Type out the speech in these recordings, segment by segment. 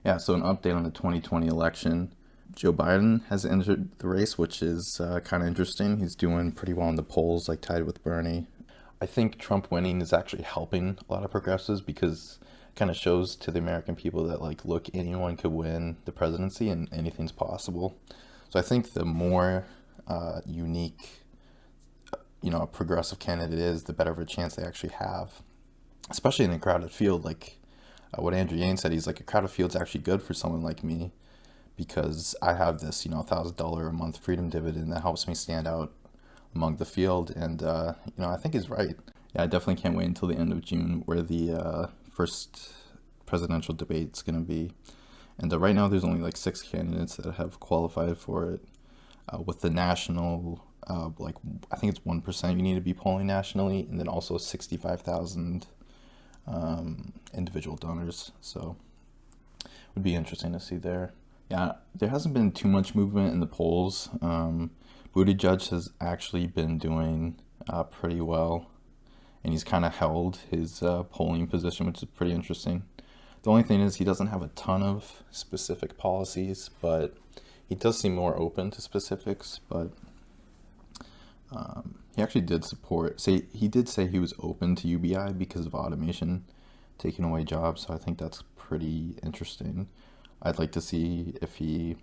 Yeah, so an update on the 2020 election. Joe Biden has entered the race, which is kind of interesting. He's doing pretty well in the polls, like tied with Bernie. I think Trump winning is actually helping a lot of progressives because it kind of shows to the American people that, like, look, anyone could win the presidency and anything's possible. So I think the more unique, a progressive candidate is, the better of a chance they actually have, especially in a crowded field. Like what Andrew Yang said, he's like, a crowded field's actually good for someone like me because I have this, $1,000 a month freedom dividend that helps me stand out among the field. And, I think he's right. Yeah, I definitely can't wait until the end of June where the first presidential debate's going to be. And right now, there's only like 6 candidates that have qualified for it. With the national, like, I think it's 1% you need to be polling nationally, and then also 65,000 individual donors. So it would be interesting to see there. Yeah, there hasn't been too much movement in the polls. Buttigieg has actually been doing pretty well, and he's kind of held his polling position, which is pretty interesting. The only thing is he doesn't have a ton of specific policies, but he does seem more open to specifics. But he actually did he did say he was open to UBI because of automation taking away jobs. So I think that's pretty interesting. I'd like to see if he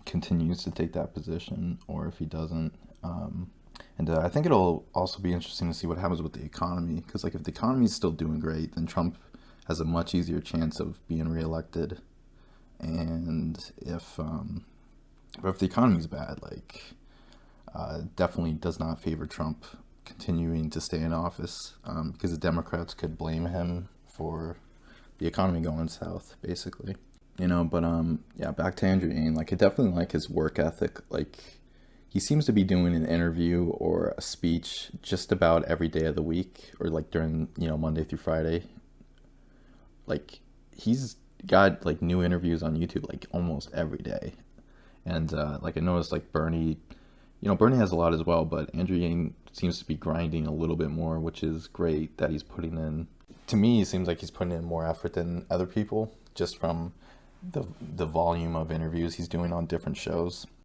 continues to take that position or if he doesn't. And I think it'll also be interesting to see what happens with the economy, because, like, if the economy is still doing great, then Trump has a much easier chance of being reelected. And if the economy's bad, like, definitely does not favor Trump continuing to stay in office, because the Democrats could blame him for the economy going south, basically. But yeah, back to Andrew Yang. Like, I definitely like his work ethic. Like, he seems to be doing an interview or a speech just about every day of the week, or like during Monday through Friday. Like, he's got like new interviews on YouTube like almost every day. And like, I noticed, like, Bernie has a lot as well, but Andrew Yang seems to be grinding a little bit more, which is great that he's putting in. To me, it seems like he's putting in more effort than other people, just from the volume of interviews he's doing on different shows.